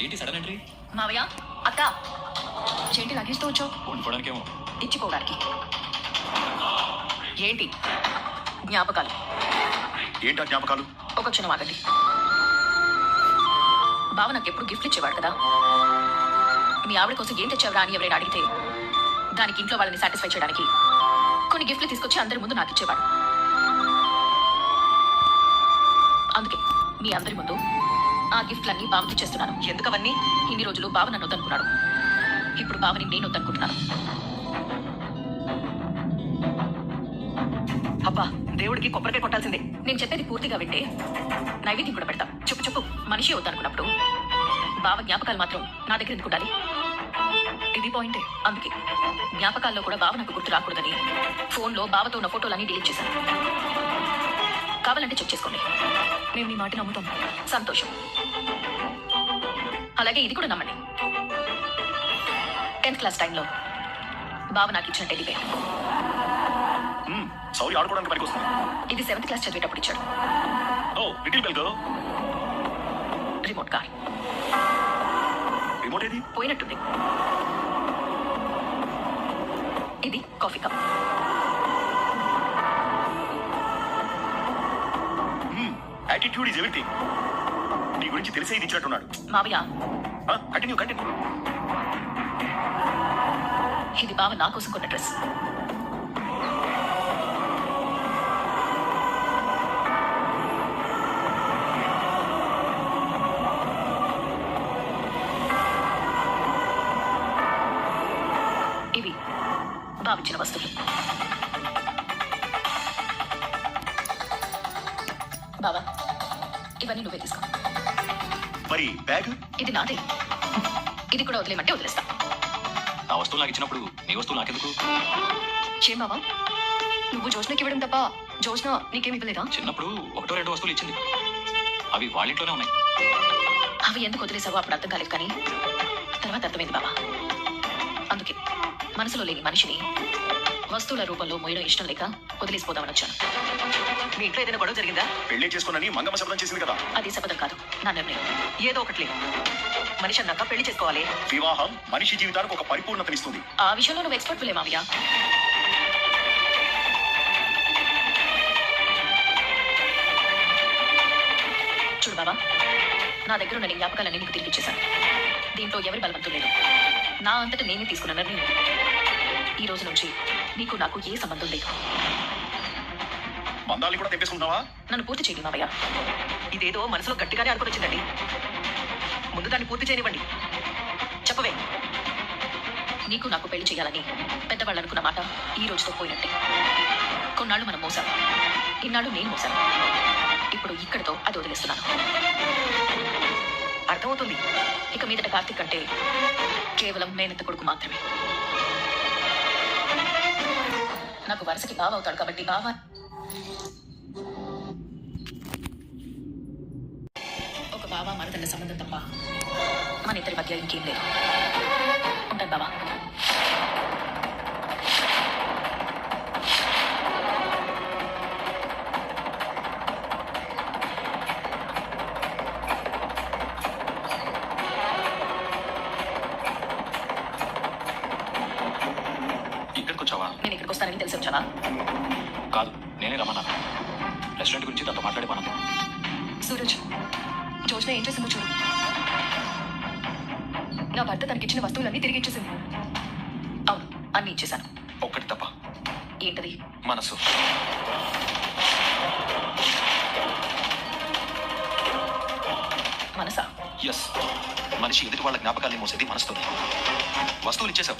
ఏంటి sudden entry? మావయ్య, అక్క, ఏంటి లగేజ్తో వచ్చావు? వండుకోవడానికేమో. ఇచ్చిపోవడానికి. ఏంటి జ్ఞాపకాలు? ఏంటా జ్ఞాపకాలు? ఒక క్షణం ఆగండి. బావ నాకు ఎప్పుడు గిఫ్ట్ ఇచ్చేవాడు కదా. మీ ఆవిడ కోసం ఏం తెచ్చావురా అని ఎవరైనా అడిగితే దానికి ఇంట్లో వాళ్ళని సాటిస్ఫై చేయడానికి కొన్ని గిఫ్ట్లు తీసుకొచ్చి అందరి ముందు నాకు ఇచ్చేవాడు. అందుకే మీ అందరి ముందు ఆ గిఫ్ట్లన్నీ బావకి ఇచ్చేస్తున్నాను. ఎందుకవన్నీ? ఇన్ని రోజులు బావ నన్ను వద్దనుకున్నాడు. ఇప్పుడు బావని నేను వద్దనుకుంటున్నాను. అబ్బా, దేవుడికి కొబ్బరికాయ కొట్టాల్సిందే. నేను చెప్పేది పూర్తిగా వింటే నైవేద్యం కూడా పెడతాం. చెప్పు చెప్పు. మనిషి వద్దనుకున్నప్పుడు బావ జ్ఞాపకాలు మాత్రం నా దగ్గర ఎందుకు ఉండాలి? ఇది పాయింటే. అందుకే జ్ఞాపకాల్లో కూడా బావ నాకు గుర్తు రాకూడదని ఫోన్లో బావతో ఉన్న ఫోటోలన్నీ డిలీట్ చేశాను. కావాలంటే చెక్ చేసుకోండి. మేము నీ మాట నమ్ముతాం. సంతోషం. అలాగే ఇది కూడా నమ్మండి. 10th క్లాస్ టైంలో బావ నాకు ఇచ్చిన టెడ్డీ బేర్. సౌరి ఆడుకోవడానికి పనికి వస్తుంది. ఇది 7th క్లాస్ చదివేటప్పుడు ఇచ్చాడు. ఓ little bell girl. Remote car. Remote ఏది? పోయినట్టుంది. ఇది coffee cup. Attitude is everything. నీ గురించి తెలిసే ఇది ఇచ్చినట్టున్నాడు. మావయ్య, కంటిన్యూ. ఇది బావ నా కోసం కొన్న డ్రెస్. ఇవి బావిచ్చిన వస్తువులు. బావా, ఇవన్నీ నువ్వే తీసుకో. మరి బ్యాగ్? ఇది నాదే. ఇది కూడా వదిలేమంటే వదిలేస్తా. నా వస్తువులు నాకు ఇచ్చినప్పుడు నీ వస్తువులు నాకెందుకు? ఏం బావా, నువ్వు జోష్నకి ఇవ్వడం తప్ప జోష్న నీకేమి ఇవ్వలేదా? చిన్నప్పుడు ఒకటో రెండో వస్తువులు ఇచ్చింది. అవి వాళ్ళింట్లోనే ఉన్నాయి. అవి ఎందుకు వదిలేసావో అప్పుడు అర్థం కాలేదు, కానీ తర్వాత అర్థమైంది బావా. అందుకే మనసులో లేని మనిషిని వస్తువుల రూపంలో మోయడం ఇష్టం లేక వదిలేసిపోదామని వచ్చాను. మీ ఇంట్లో ఏదైనా గొడవ జరిగిందా? పెళ్లి చేసుకోనని మంగమ్మ శబ్దం చేసింది కదా. అది శపథం కాదు, నా నిర్ణయం. ఏదో ఒకటి మనిషి అన్నాక పెళ్లి చేసుకోవాలి. వివాహం మనిషి జీవితానికి ఒక పరిపూర్ణతనిస్తుంది. ఆ విషయంలో నువ్వు ఎక్స్పర్ట్ లే మావయ్య. చూడు బాబా, నా దగ్గర ఉన్న నీ జ్ఞాపకాలన్నీ నీకు తిరిగి ఇచ్చేశాను. దీంట్లో ఎవరి బలవంతం లేదు. నా అంతటా నేనే తీసుకున్న నిర్ణయం. ఈ రోజు నుంచి నీకు నాకు ఏ సంబంధం లేదు. బంధాలు కూడా తెప్పేసుకుంటావా? నన్ను పూర్తి చేయండి మావయ్య. ఇదేదో మనసులో గట్టిగానే అనుకుని వచ్చిందండి. ముందు దాన్ని పూర్తి చేయనివ్వండి. చెప్పవే. నీకు నాకు పెళ్లి చేయాలని పెద్దవాళ్ళు అనుకున్న మాట ఈ రోజుతో పోయినట్టే. కొన్నాళ్ళు మనం మోసాం, ఇన్నాళ్ళు నేను మోసాను. ఇప్పుడు ఇక్కడితో అది వదిలేస్తున్నాను. అర్థమవుతుంది. ఇక మీదట కార్తీక్ అంటే కేవలం మేనత్త కొడుకు మాత్రమే. నాకు వరుసకి బావ అవుతాడు కాబట్టి బావ ఒక బావ మరదన్న సంబంధం తప్ప మన ఇద్దరి మధ్య ఇంకేం లేదు. ఉంటాను బావా. ఇక్కడికి వచ్చావా? నేను ఇక్కడికి వస్తానని తెలిసి వచ్చావా? కాదు, నేనే రమ్మన్నాను. రెస్టారెంట్ గురించి తనతో మాట్లాడే పనుంది. సూరజ్, జోష్న ఏం చేసిందో చూడు. నా భర్త తనకిచ్చిన వస్తువులన్నీ తిరిగి ఇచ్చేసింది. అవును, అన్నీ ఇచ్చేశాను. ఒక్కటి తప్ప. ఏంటది? మనసు. మనసా? ఎస్. మనిషి ఎదుటి వాళ్ళ జ్ఞాపకాల్ని మోసేది మనసుతో. వస్తువులు ఇచ్చేసావు,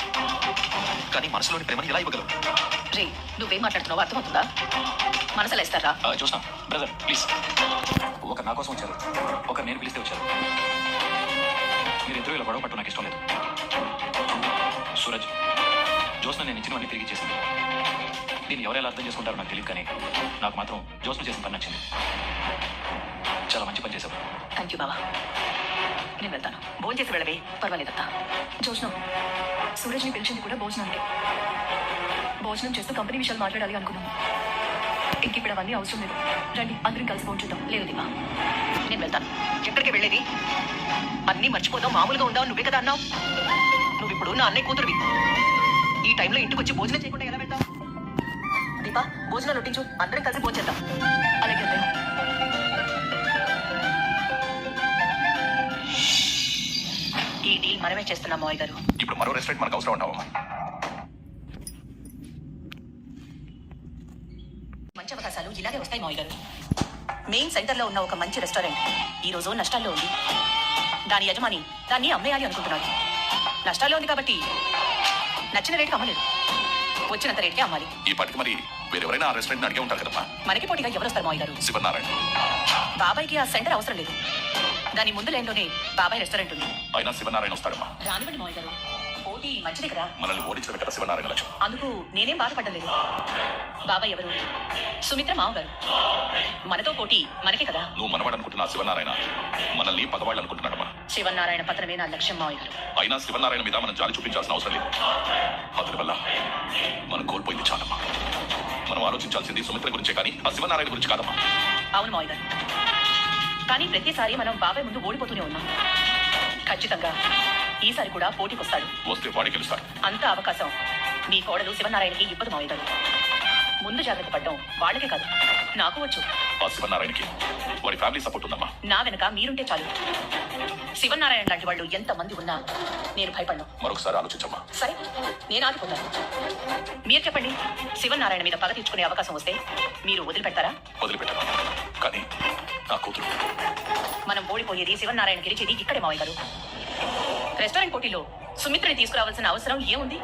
కానీ మనసులోని ప్రేమని ఎలా ఇవ్వగలవు? రే, నువ్వేం మాట్లాడుతున్నావో అర్థమవుతుందా? మనసులో ఇస్తారా? చూసాం. Brother please. ఒక నా కోసం వచ్చారు, ఒక నేను పిలిస్తే వచ్చారు. మీరు ఇద్దరు ఇలా గొడవ పట్టు నాకు ఇష్టం లేదు. సూరజ్, జోస్న నేను ఇచ్చినవన్నీ తిరిగి చేసింది. దీన్ని ఎవరెలా అర్థం చేసుకుంటారో నాకు తెలియదు, కానీ నాకు మాత్రం జోస్న చేసిన పని నచ్చింది. చాలా మంచి పని చేశావు. థ్యాంక్ యూ బావా. నేను వెళ్తాను. భోజనం చేసి వెళ్ళవే. పర్వాలేదత్తా. జోష్న, సూరజ్ని పిలిచింది కూడా భోజనం అంటే. భోజనం చేస్తూ కంపెనీ విషయాలు మాట్లాడాలి అనుకున్నాను. ఇంక ఇప్పుడు అవన్నీ అవసరం లేదు. రండి అందరం కలిసి పోంచుద్దాం. లేదు దీపా, నేను వెళ్తాను. ఎక్కడికి వెళ్ళేది? అన్నీ మర్చిపోదాం, మామూలుగా ఉందాం నువ్వే కదా అన్నావు. నువ్వు ఇప్పుడు నా అన్నయ్య కూతురువి. ఈ టైంలో ఇంటికి వచ్చి భోజనం చేయకుండా ఎలా వెళ్తావు? దీపా, భోజనాలు వడ్డించు, అందరం కలిసి భోజేద్దాం. అలాగే అత్తయ్య. ఈ డీల్ మనమే చేస్తున్నాం మావయ్య గారు. ఇప్పుడు మరో రెస్టారెంట్ మనకు అవసరం ఉంటావమ్మా. మంచి అవకాశాలు ఇలాగే వస్తాయి మావయ్య గారు. మెయిన్ సెంటర్ లో ఉన్న ఒక మంచి రెస్టారెంట్ ఈ రోజు నష్టాల్లో ఉంది. దాని యజమాని దాన్ని అమ్మేయాలి అనుకుంటున్నాడు. నష్టాల్లో ఉంది కాబట్టి నచ్చిన రేటుకి అమ్మలేదు, వచ్చినంత రేటుకే అమ్మాలి. ఈ పాటికి మరి వేరెవరైనా ఆ రెస్టారెంట్ అడిగే ఉంటారు కదమ్మా. మనకి పోటీగా ఎవరు వస్తారు మావయ్య గారు? శివనారాయణ. బాబాయ్కి ఆ సెంటర్ అవసరం లేదు. దాని ముందు లైన్లోనే బాబాయ్ రెస్టారెంట్ ఉంది. అయినా శివనారాయణ వస్తాడమ్మా. రానివ్వండి మావయ్య గారు, పోటీ మంచిదే కదా. మనల్ని ఓడించడమే కదా శివనారాయణ లక్ష్యం. అందుకు నేనేం బాధపడలేదు. బాబాయ్ ఎవరు? సుమిత్ర మావగారు. మనతో పోటీ మనకే కదా. నువ్వు మనవాడు అనుకుంటున్నా శివనారాయణ మనల్ని పగవాళ్ళు అనుకుంటున్నాడమ్మా. శివనారాయణ పత్రమే నా లక్ష్యం మావయ్య గారు. అయినా శివనారాయణ మీద మనం జాలి చూపించాల్సిన అవసరం లేదు. అతని వల్ల మనం కోల్పోయింది చాలమ్మా. మనం ఆలోచించాల్సింది సుమిత్ర గురించే కానీ ఆ శివనారాయణ గురించి కాదమ్మా. అవును మావయ్య గారు, కానీ ప్రతిసారి మనం బాబాయ్ ముందు ఓడిపోతూనే ఉన్నాం. ఖచ్చితంగా ఈసారి కూడా పోటీకి వస్తాడు. వస్తే వాడి గెలుస్తాడు. అంత అవకాశం మీ కోడలు శివనారాయణకి ఇవ్వదు మావయ్య గారు. ముందు జాగ్రత్త పడ్డం వాళ్ళకే కాదు, నాకు వచ్చు. ఆ శివనారాయణకి వాడి ఫ్యామిలీ సపోర్ట్ ఉందమ్మా. నా వెనక మీరుంటే చాలు. శివనారాయణ లాంటి వాళ్ళు ఎంత మంది ఉన్నా నేను భయపడ్ను. మరొకసారి ఆలోచించమ్మా. సరే, నేను ఆగిపోతాను. మీరు చెప్పండి, శివనారాయణ మీద పగ తీర్చుకునే అవకాశం వస్తే మీరు వదిలిపెడతారా? వదిలిపెట్టమ్మా. కానీ నా కూతురు. మనం ఓడిపోయేది, శివనారాయణ గెలిచేది ఇక్కడే మావయ్య గారు. రెస్టారెంట్ పోటీలో సుమిత్రని తీసుకురావాల్సిన అవసరం ఏముంది?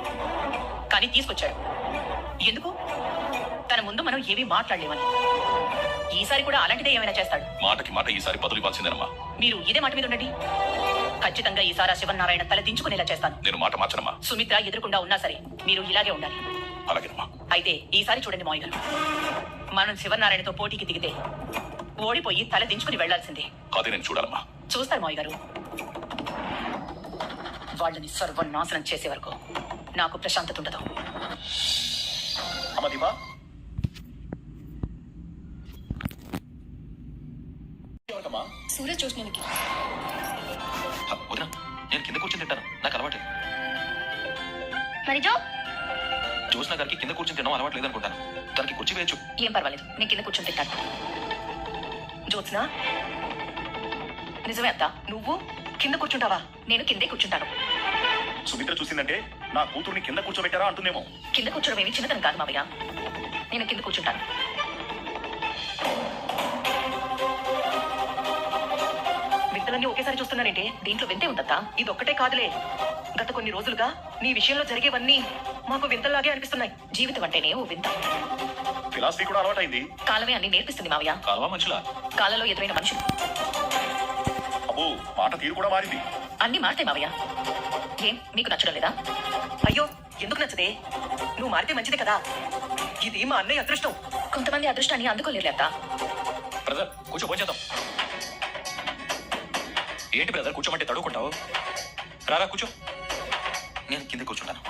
కానీ తీసుకొచ్చాడు. ఎందుకు? తన ముందు మనం ఏమీ మాట్లాడలేమని. ఈసారి కూడా అలాంటిదే ఏమైనా చేస్తాడు. మాటకి మాట ఈసారి బదులు ఇవ్వాల్సిందేనమ్మా. మీరు ఇదే మాట మీద ఉండండి. ఖచ్చితంగా ఈసారి శివనారాయణ తల దించుకునేలా చేస్తాను. నేను మాట మార్చనమ్మా. సుమిత్ర ఎదురుకుండా ఉన్నా సరే మీరు ఇలాగే ఉండాలి. అలాగేనమ్మా. అయితే ఈసారి చూడండి మావయ్య గారు, మనం శివనారాయణతో పోటీకి దిగితే ఓడిపోయి తల దించుకుని వెళ్లాల్సిందే. అదే నేను చూడాలమ్మా. చూస్తారు మావయ్య గారు. వాళ్ళని సర్వనాశనం చేసే వరకు నాకు ప్రశాంతత ఉండదు. అమ్మ దీపా, ఎవరికమ్మా? సూరజ్ చూసినందుకు. వదినా, నేను కింద కూర్చొని తింటాను, నాకు అలవాటు. మరి జో జ్యోత్స్న గారికి కింద కూర్చొని తినడం అలవాటు లేదనుకుంటాను. తనకి కుర్చీ వేయచ్చు. ఏం పర్వాలేదు, నేను కింద కూర్చొని తింటాను. జ్యోత్స్న, నిజమే అత్త, నువ్వు కింద కూర్చుంటావా? నేను కిందే కూర్చుంటాను. సుమిత్ర చూసిందంటే నా కూతుర్ని కింద కూర్చోబెట్టారా అంటుందేమో. కింద కూర్చోవడం ఏమి చిన్నతనం కాదు మావయ్య, నేను కింద కూర్చుంటాను. వింతలన్నీ ఒకేసారి చూస్తున్నారంటే దీంట్లో వింతే ఉందత్తా. ఇది ఒక్కటే కాదులే, గత కొన్ని రోజులుగా నీ విషయంలో జరిగేవన్నీ మాకు వింతల్లాగే అనిపిస్తున్నాయి. జీవితం అంటేనే ఓ వింత. ఫిలాసఫీ కూడా అలవాటైంది. కాలమే అన్ని నేర్పిస్తుంది మావయ్య. కాలువా మనుషులా? కాలంలో ఎదురైన మనుషులు. అబ్బో, మాట తీరు కూడా మారింది. అన్ని మారితే మావయ్య. ఏం మీకు నచ్చడం లేదా? అయ్యో, ఎందుకు నచ్చదే? నువ్వు మారితే మంచిదే కదా. ఇది మా అన్నయ్య అదృష్టం. కొంతమంది అదృష్టాన్ని అందుకోలేరులేత. బ్రదర్, కూర్చో, భోంచేద్దాం. ఏంటి బ్రదర్ కూర్చోమంటే తడుకుంటావు? రారా కూర్చో. నేను కింద కూర్చుంటాను.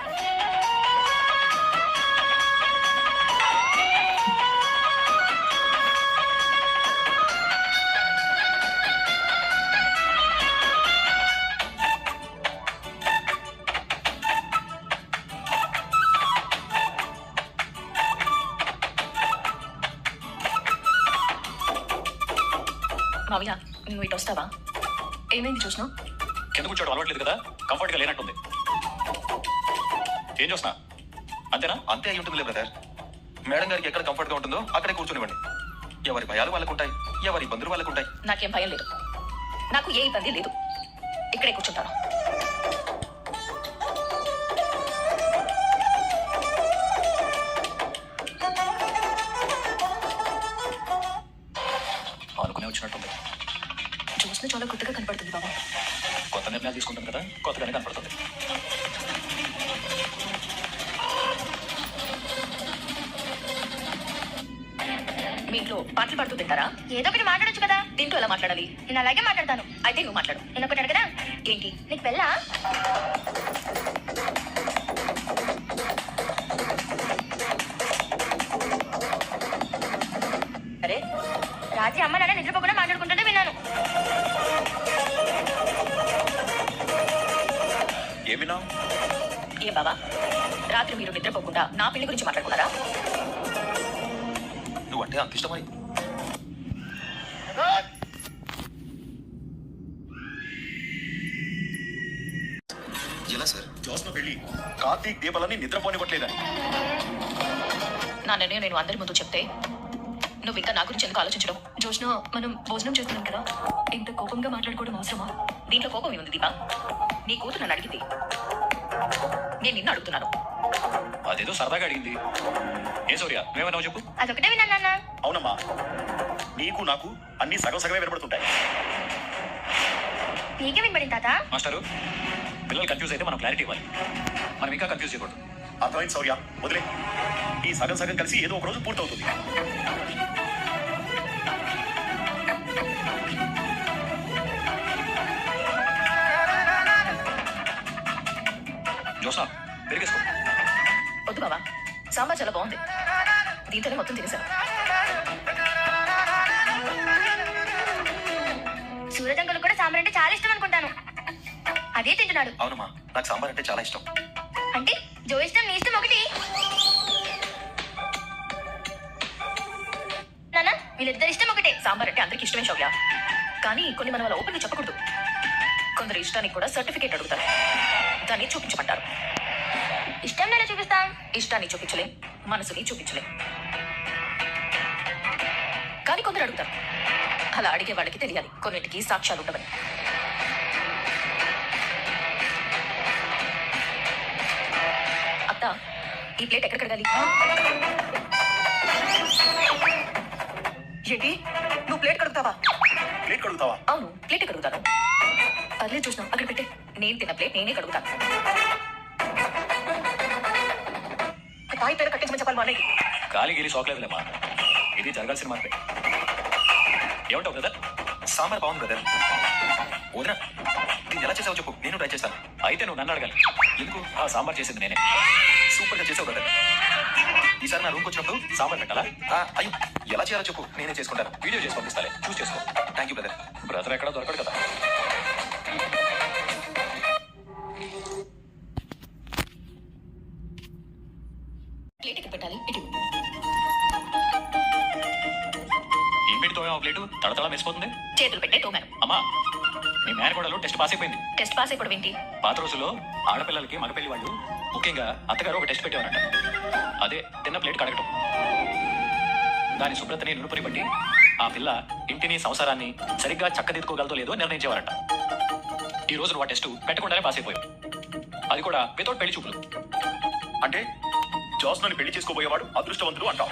మావయ్య, నువ్వు ఇటు వస్తావా? ఏమైంది చూసినా? కింద కూర్చోవడం అలవాట్లేదు కదా, కంఫర్ట్ గా లేనట్టుంది. ఏం చూసినా? అంతేనా? అంతే అయి ఉంటుంది బ్రదర్. మేడం గారికి ఎక్కడ కంఫర్ట్ గా ఉంటుందో అక్కడే కూర్చొనివ్వండి. ఎవరి భయాలు వాళ్ళకుంటాయి, ఎవరి ఇబ్బందులు వాళ్ళకుంటాయి. నాకేం భయం లేదు, నాకు ఏ ఇబ్బంది లేదు. ఇక్కడే కూర్చుంటాను. అనుకునే వచ్చినట్టుంది. చూసిన చాలా కొత్తగా కనపడుతుంది బాబా. కొత్త నిర్ణయాలు తీసుకుంటాం కదా, కొత్తగానే కనపడుతుంది. మీ ఇంట్లో పాటలు పాడుతూ తింటారా? ఏదో ఒకటి మాట్లాడొచ్చు కదా. దీంట్లో ఎలా మాట్లాడాలి? నేను అలాగే మాట్లాడతాను. అయితే నువ్వు మాట్లాడు. నేను ఒకటి అడగదా? ఏంటి? నీకు పెళ్ళా? రాత్రి అమ్మ నాన్న నిద్రపోకుండా మాట్లాడుకుంటుంటే విన్నాను. ఏమినా ఏం బావా, రాత్రి మీరు నిద్రపోకుండా నా పెళ్లి గురించి మాట్లాడుకున్నారా? నువ్వు అంటే అంత ఇష్టమై ఎలా సార్? జోస్న పెళ్లి కార్తీక్ దీపాలని నిద్రపోనివ్వట్లేదని. నా నిర్ణయం నేను అందరి ముందు చెప్తే నువ్వు ఇంకా నా గురించి ఎందుకు ఆలోచించడం? జోష్న, మనం భోజనం చేస్తున్నాం కదా, ఇంత కోపంగా మాట్లాడుకోవడం అవసరమా? దీంట్లో కోపం ఏముంది దీపా? నీ కూతురు నన్ను అడిగింది, నేను నిన్ను అడుగుతున్నాను. అదేదో సరదాగా అడిగింది. ఏ సూర్య, నువ్వేమన్నావు చెప్పు. అదొకటే విన్నాను నాన్న. అవునమ్మా, నీకు నాకు అన్ని సగం సగమే వినపడుతుంటాయి. నీకే వినపడింది తాత. మాస్టారు, పిల్లలు కన్ఫ్యూజ్ అయితే మనం క్లారిటీ ఇవ్వాలి. మనం ఇంకా కన్ఫ్యూజ్ చేయకూడదు. అర్థమైంది శౌర్య, వదిలే. ఈ సగం సగం కలిసి ఏదో ఒక రోజు పూర్తవుతుంది. జోస్నా, పెరిగేసుకో. వద్దు బావా, సాంబార్ చాలా బాగుంది, దీంతోనే మొత్తం తినేశాను. సూరజంగులు కూడా సాంబార్ అంటే చాలా ఇష్టం అనుకుంటాను. అదే తింటున్నాడు. అవునమ్మా, నాకు సాంబార్ అంటే చాలా ఇష్టం. అంటే జో ఇష్టం నీ ఇష్టం ఒకటి. నాన్న, వీళ్ళిద్దరి ఇష్టం ఒకటే. సాంబార్ అంటే అందరికి ఇష్టమే శౌర్య, కానీ కొన్ని మనం అలా ఓపెన్గా చెప్పకూడదు. కొందరు ఇష్టానికి కూడా సర్టిఫికేట్ అడుగుతారు, దాన్ని చూపించమంటారు. ఇష్టం నేను చూపిస్తాం. ఇష్టాన్ని చూపించలేం, మనసుని చూపించలేం. కానీ కొందరు అడుగుతారు. అలా అడిగే వాళ్ళకి తెలియాలి కొన్నింటికి సాక్ష్యాలు ఉండవని. అత్త, ఈ ప్లేట్ ఎక్కడ కడగాలి? ఏంటి, నువ్వు ప్లేట్ కడుగుతావా? ప్లేట్ కడుగుతావా? అవును, ప్లేట్ కడుగుతాను. పర్లేదు చూసినాం, అక్కడ పెట్టే. నేను తిన్న ప్లేట్ నేనే కడుగుతాను. తాయి పేరు కట్టించమని చెప్పాలి మా అన్నయ్యకి. గాలి గీలి సోకలేదులేమ్మా, ఇది జరగాల్సిన మార్పే. ఏమంటావు బ్రదర్? సాంబార్ బాగుంది బ్రదర్. వదినా, దీన్ని ఎలా చేసావు చెప్పు, నేను ట్రై చేస్తాను. అయితే నువ్వు నన్ను అడగాలి. ఎందుకు? ఆ సాంబార్ చేసింది నేనే. సూపర్ గా చేసావు బ్రదర్. ఈసారి నా రూమ్కి వచ్చినప్పుడు సాంబార్ పెట్టాలా? అయ్యో, ఎలా చేయాలో చెప్పు, నేనే చేసుకుంటాను. వీడియో చేసి పంపిస్తాలే, చూసి చేసుకో. Thank you brother. బ్రదర్ ఎక్కడా దొరకడు కదా. ప్లేట్ ఎక్కడ పెట్టాలి? ఇటు. ఏం పెడితో ప్లేటు తడతడ మెరిసిపోతుంది. చేతులు పెట్టే తోమాను. అమ్మా, నీ మేనకోడలు టెస్ట్ పాస్ అయిపోయింది. టెస్ట్ పాస్ అయిపోవడం ఏంటి? పాత రోజుల్లో ఆడపిల్లలకి మగపెళ్లి వాళ్ళు ముఖ్యంగా అత్తగారు ఒక టెస్ట్ పెట్టేవారంట. అదే తిన్న ప్లేట్ కడగటం. దాని శుభ్రతని నునుపుని బట్టి ఆ పిల్ల ఇంటిని సంసారాన్ని సరిగ్గా చక్కదిద్దుకోగలదో లేదో నిర్ణయించేవారంట. ఈ రోజు నువ్వు ఆ టెస్ట్ పెట్టకుండానే పాస్ అయిపోయావు, అది కూడా వితౌట్ పెళ్లి చూపులు. అంటే జోస్నని పెళ్లి చేసుకోబోయేవాడు అదృష్టవంతుడు అంటావు.